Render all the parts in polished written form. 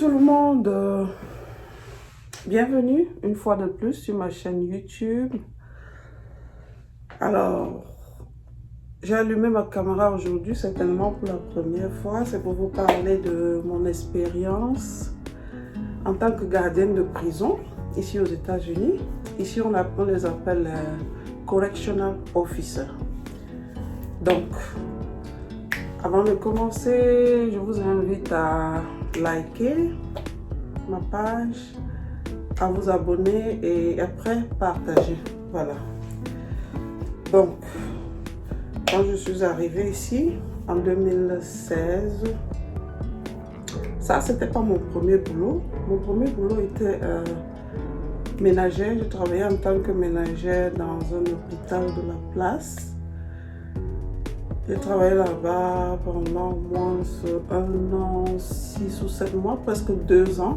tout le monde, bienvenue une fois de plus sur ma chaîne YouTube. Alors, j'ai allumé ma caméra aujourd'hui, certainement pour la première fois. C'est pour vous parler de mon expérience en tant que gardienne de prison ici aux États-Unis. Ici, on les appelle Correctional Officer. Donc, avant de commencer, je vous invite à liker ma page, à vous abonner et après partager. Voilà. Donc, quand je suis arrivée ici en 2016, ça c'était pas mon premier boulot. Mon premier boulot était ménagère. Je travaillais en tant que ménagère dans un hôpital de la place. J'ai travaillé là-bas pendant moins un an, 6 ou 7 mois, presque 2 ans.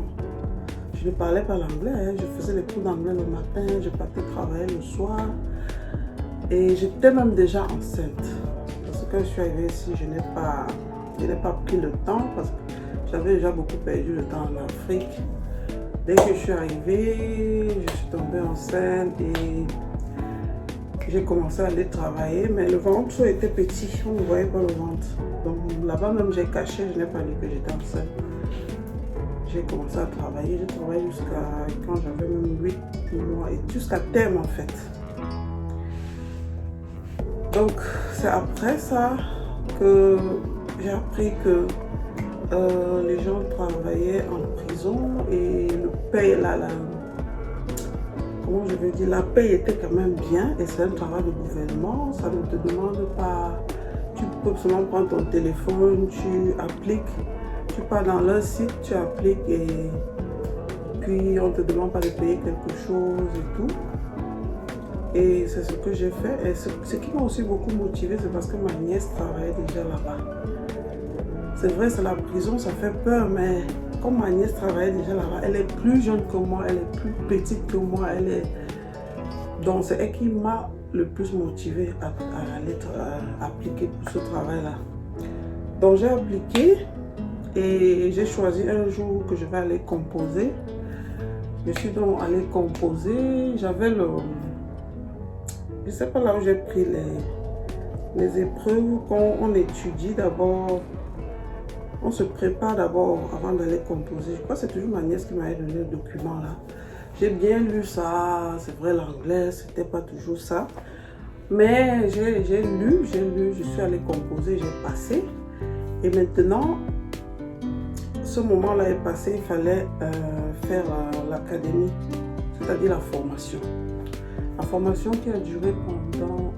Je ne parlais pas l'anglais, hein. Je faisais les cours d'anglais le matin, je partais travailler le soir. Et j'étais même déjà enceinte. Parce que quand je suis arrivée ici, je n'ai pas pris le temps parce que j'avais déjà beaucoup perdu le temps en Afrique. Dès que je suis arrivée, je suis tombée enceinte et j'ai commencé à aller travailler, mais le ventre était petit, on ne voyait pas le ventre. Donc là-bas même j'ai caché, je n'ai pas dit que j'étais enceinte. J'ai commencé à travailler, j'ai travaillé jusqu'à quand j'avais même 8 mois et jusqu'à terme en fait. Donc c'est après ça que j'ai appris que les gens travaillaient en prison et le paye comment je veux dire, la paye était quand même bien et c'est un travail de gouvernement, ça ne te demande pas, tu peux seulement prendre ton téléphone, tu appliques, tu pars dans leur site, tu appliques et puis on ne te demande pas de payer quelque chose et tout. Et c'est ce que j'ai fait et ce qui m'a aussi beaucoup motivée, c'est parce que ma nièce travaillait déjà là-bas. C'est vrai, c'est la prison, ça fait peur, mais comme ma nièce travaillait déjà là-bas, elle est plus jeune que moi, elle est plus petite que moi, donc c'est elle qui m'a le plus motivée à aller appliquer pour ce travail-là. Donc j'ai appliqué et j'ai choisi un jour que je vais aller composer. Je suis donc allée composer, j'avais je sais pas là où j'ai pris les épreuves, quand on étudie d'abord. On se prépare d'abord avant d'aller composer. Je crois que c'est toujours ma nièce qui m'avait donné le document là. J'ai bien lu ça, c'est vrai l'anglais, c'était pas toujours ça. Mais j'ai lu, je suis allée composer, j'ai passé. Et maintenant, ce moment-là est passé, il fallait faire l'académie, c'est-à-dire la formation. La formation qui a duré pendant,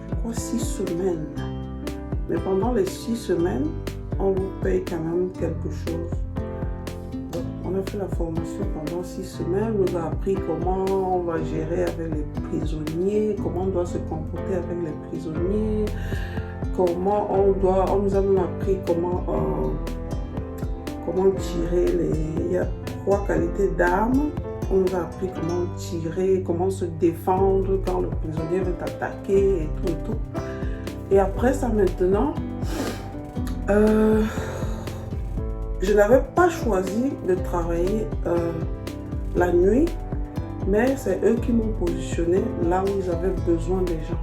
je crois, 6 semaines. Mais pendant les 6 semaines, on vous paye quand même quelque chose. Donc, on a fait la formation pendant 6 semaines. On nous a appris comment on va gérer avec les prisonniers, comment on doit se comporter avec les prisonniers, comment on nous a même appris comment tirer il y a 3 qualités d'armes. On nous a appris comment tirer, comment se défendre quand le prisonnier veut t'attaquer et tout. Et après ça maintenant, je n'avais pas choisi de travailler la nuit, mais c'est eux qui m'ont positionné là où ils avaient besoin des gens.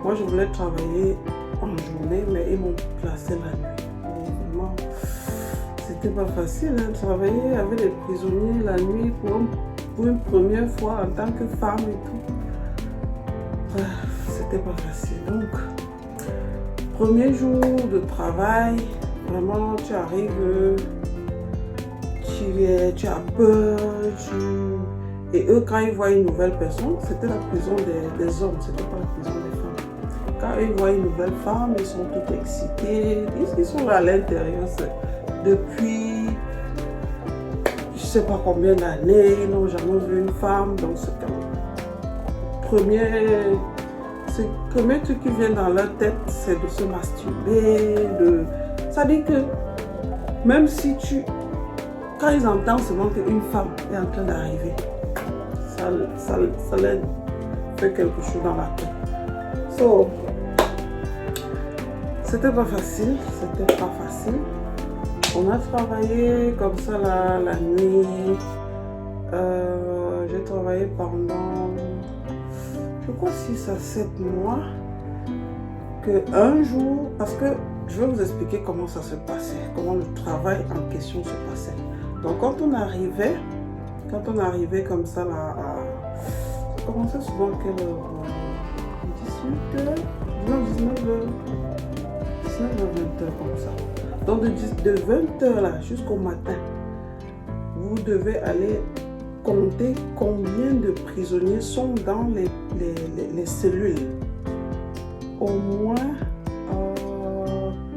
Moi je voulais travailler en journée, mais ils m'ont placé la nuit. Et vraiment, c'était pas facile de travailler avec les prisonniers la nuit pour une première fois en tant que femme et tout. C'était pas facile. Donc, premier jour de travail, vraiment tu arrives, tu as peur, et eux quand ils voient une nouvelle personne, c'était la prison des hommes, c'était pas la prison des femmes. Quand ils voient une nouvelle femme, ils sont tout excités, ils sont là à l'intérieur depuis je sais pas combien d'années, ils n'ont jamais vu une femme, donc c'est comme premier truc qui vient dans leur tête, c'est de se masturber, ça dit que même si quand ils entendent seulement qu'une femme est en train d'arriver, ça leur fait quelque chose dans la tête. C'était pas facile, On a travaillé comme ça la nuit. J'ai travaillé pendant, je crois, 6 à 7 mois. Un jour, parce que je vais vous expliquer comment ça se passait, comment le travail en question se passait. Donc quand on arrivait comme ça là, ça commençait souvent à quelle heure? 18h, non 19h, 20h comme ça. Donc de 20h là jusqu'au matin, vous devez aller compter combien de prisonniers sont dans les cellules. Au moins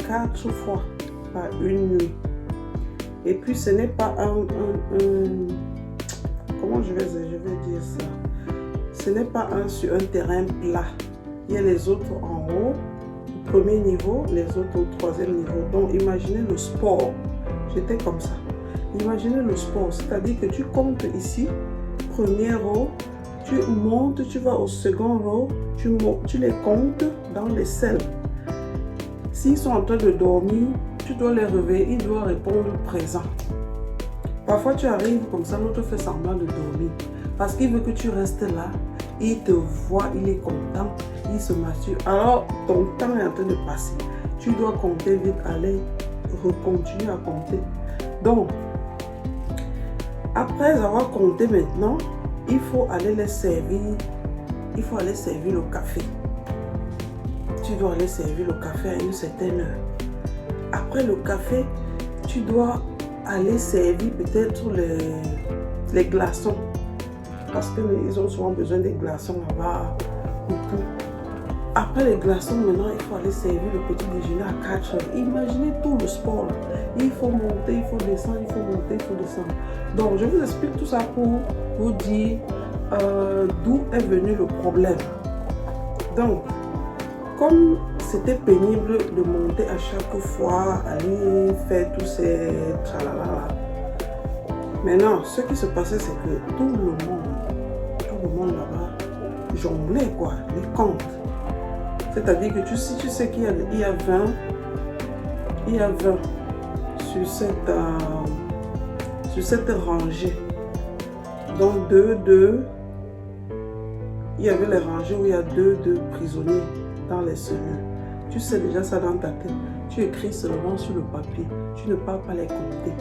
4 fois par une nuit. Et puis ce n'est pas comment je vais dire ça? Ce n'est pas sur un terrain plat. Il y a les autres en haut, au premier niveau, les autres au troisième niveau. Donc imaginez le sport. J'étais comme ça. Imaginez le sport, c'est-à-dire que tu comptes ici, premier row, tu montes, tu vas au second row, tu les comptes dans les selles. S'ils sont en train de dormir, tu dois les réveiller, ils doivent répondre présent. Parfois tu arrives comme ça, l'autre fait semblant de dormir. Parce qu'il veut que tu restes là, il te voit, il est content, il se massure. Alors ton temps est en train de passer. Tu dois compter vite, aller, continuer à compter. Donc, après avoir compté maintenant, il faut aller les servir. Il faut aller servir le café. Tu dois aller servir le café à une certaine heure. Après le café, tu dois aller servir peut-être les glaçons. Parce qu'ils ont souvent besoin des glaçons là-bas. Après les glaçons, maintenant, il faut aller servir le petit déjeuner à 4 heures. Imaginez tout le sport. Là. Il faut monter, il faut descendre, il faut monter, il faut descendre. Donc, je vous explique tout ça pour vous dire d'où est venu le problème. Donc, comme c'était pénible de monter à chaque fois, aller faire tous ces tralala. Maintenant, ce qui se passait, c'est que tout le monde là-bas jonglait quoi, les comptes. C'est-à-dire que si tu sais qu'il y a 20 sur cette rangée. Donc il y avait les rangées où il y a deux prisonniers dans les cellules. Tu sais déjà ça dans ta tête. Tu écris seulement sur le papier. Tu ne parles pas les compter.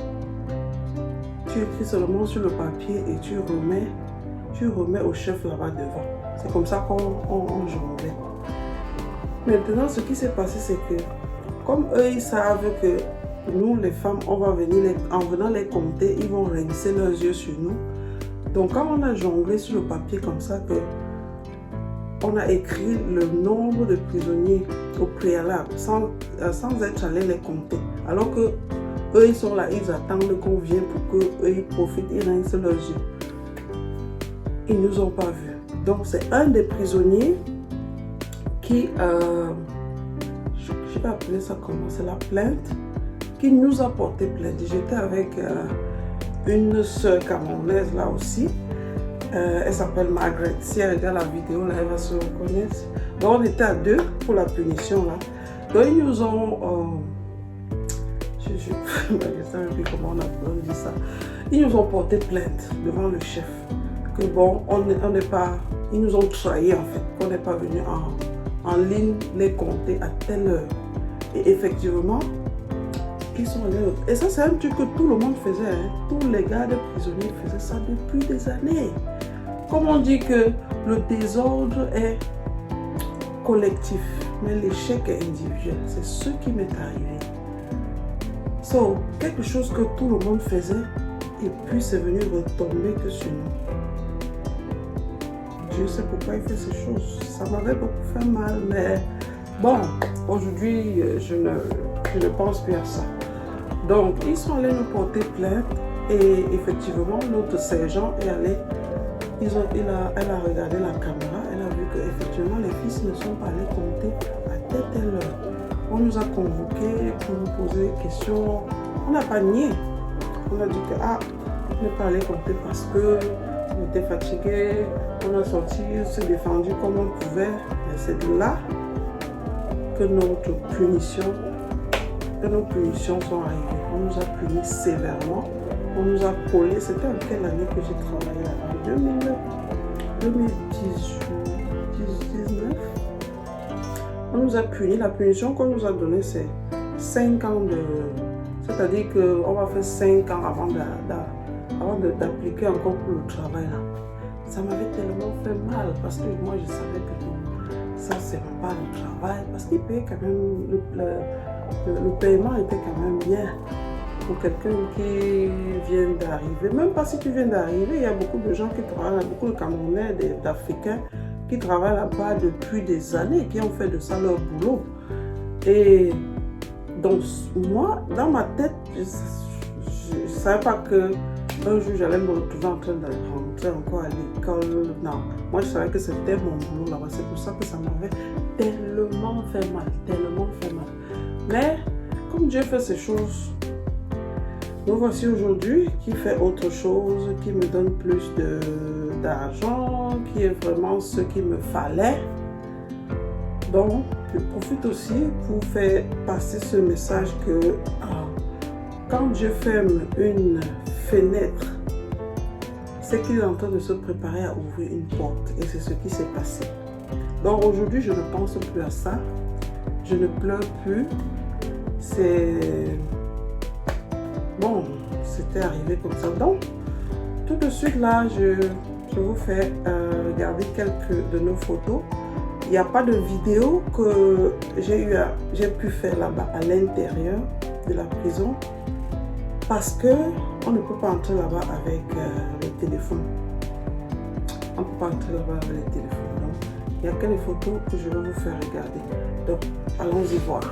Tu écris seulement sur le papier et tu remets au chef là-bas devant. C'est comme ça qu'on jonglait. Maintenant, ce qui s'est passé, c'est que comme eux, ils savent que nous, les femmes, on va venir, en venant les compter, ils vont rincer leurs yeux sur nous. Donc, quand on a jonglé sur le papier comme ça, que on a écrit le nombre de prisonniers au préalable, sans être allé les compter. Alors que eux, ils sont là, ils attendent qu'on vienne pour qu'eux, ils profitent, ils rincent leurs yeux. Ils ne nous ont pas vus. Donc, c'est un des prisonniers qui, je ne sais pas appeler ça comment, c'est la plainte, qui nous a porté plainte. J'étais avec une soeur camerounaise là aussi. Elle s'appelle Margaret. Si elle regarde la vidéo, là, elle va se reconnaître. Donc, on était à 2 pour la punition là. Donc, ils nous ont... je ne sais plus comment on dit ça. Ils nous ont porté plainte devant le chef. Que bon, on n'est pas... Ils nous ont trahi en fait. Qu'on n'est pas venu en ligne les compter à telle heure. Et effectivement, ils sont allés. Et ça, c'est un truc que tout le monde faisait. Hein. Tous les gars de prisonniers faisaient ça depuis des années. Comme on dit que le désordre est collectif, mais l'échec est individuel. C'est ce qui m'est arrivé. So, quelque chose que tout le monde faisait, et puis c'est venu retomber que sur nous. Dieu sait pourquoi il fait ces choses. Ça m'avait beaucoup fait mal, mais bon, aujourd'hui, je ne pense plus à ça. Donc, ils sont allés nous porter plainte et effectivement, notre sergent est allé, elle a regardé la caméra, elle a vu qu'effectivement, les fils ne sont pas allés compter à telle heure. On nous a convoqués pour nous poser des questions. On n'a pas nié. On a dit que, on n'est pas allé compter parce que on était fatigué, on a sorti, se défendu comme on pouvait. Et c'est de là que nos punitions sont arrivées. On on nous a punis sévèrement. On nous a collé. C'était en quelle année que j'ai travaillé là-bas? 2019. On nous a punis. La punition qu'on nous a donnée, c'est 5 ans de... C'est-à-dire qu'on va faire 5 ans avant d'appliquer encore pour le travail là. Ça m'avait tellement fait mal parce que moi je savais que ça c'est pas le travail. Parce qu'ils payaient quand même, le paiement était quand même bien pour quelqu'un qui vient d'arriver. Même pas si tu viens d'arriver, il y a beaucoup de gens qui travaillent, beaucoup de Camerounais, d'Africains qui travaillent là-bas depuis des années, qui ont fait de ça leur boulot. Et donc moi, dans ma tête, je ne savais pas que un jour j'allais me retrouver en train de rentrer encore à l'école. Non, moi je savais que c'était mon boulot là-bas. C'est pour ça que ça m'avait tellement fait mal, tellement fait mal. Mais comme Dieu fait ces choses, nous voici aujourd'hui qui fait autre chose, qui me donne plus d'argent, qui est vraiment ce qu'il me fallait. Donc, je profite aussi pour faire passer ce message que quand Dieu ferme une fenêtre, c'est qu'il est en train de se préparer à ouvrir une porte. Et c'est ce qui s'est passé. Donc aujourd'hui, je ne pense plus à ça. Je ne pleure plus. C'est... Bon, c'était arrivé comme ça. Donc, tout de suite là, je vous fais regarder quelques de nos photos. Il n'y a pas de vidéo que j'ai pu faire là-bas à l'intérieur de la prison parce que on ne peut pas entrer là-bas avec le téléphone. On ne peut pas entrer là-bas avec les téléphones. Donc, il n'y a que les photos que je vais vous faire regarder. Donc, allons-y voir.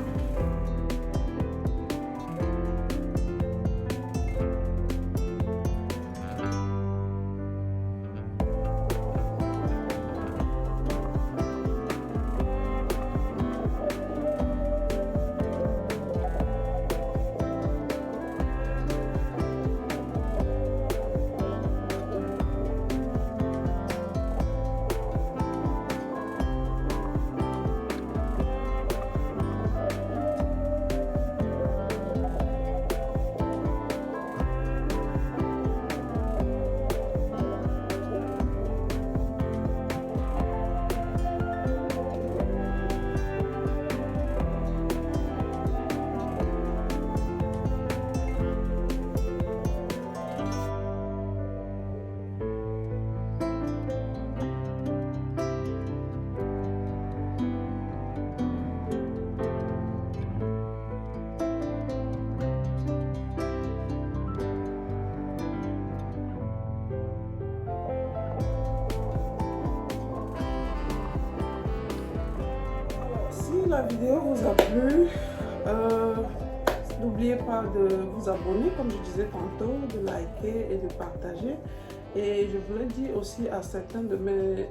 Si la vidéo vous a plu, n'oubliez pas de vous abonner, comme je disais tantôt, de liker et de partager. Et je voulais dire aussi à certains de mes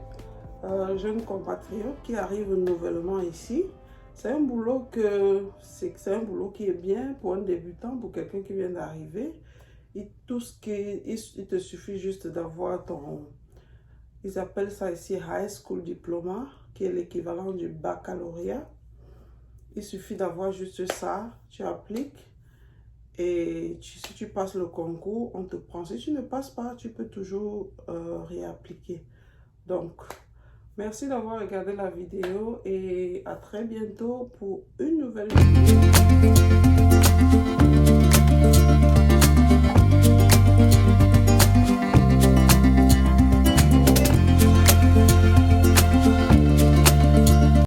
jeunes compatriotes qui arrivent nouvellement ici, c'est un boulot qui est bien pour un débutant, pour quelqu'un qui vient d'arriver. Il te suffit juste d'avoir ils appellent ça ici High School Diploma, qui est l'équivalent du baccalauréat. Il suffit d'avoir juste ça, tu appliques et si tu passes le concours, on te prend. Si tu ne passes pas, tu peux toujours réappliquer. Donc, merci d'avoir regardé la vidéo et à très bientôt pour une nouvelle vidéo.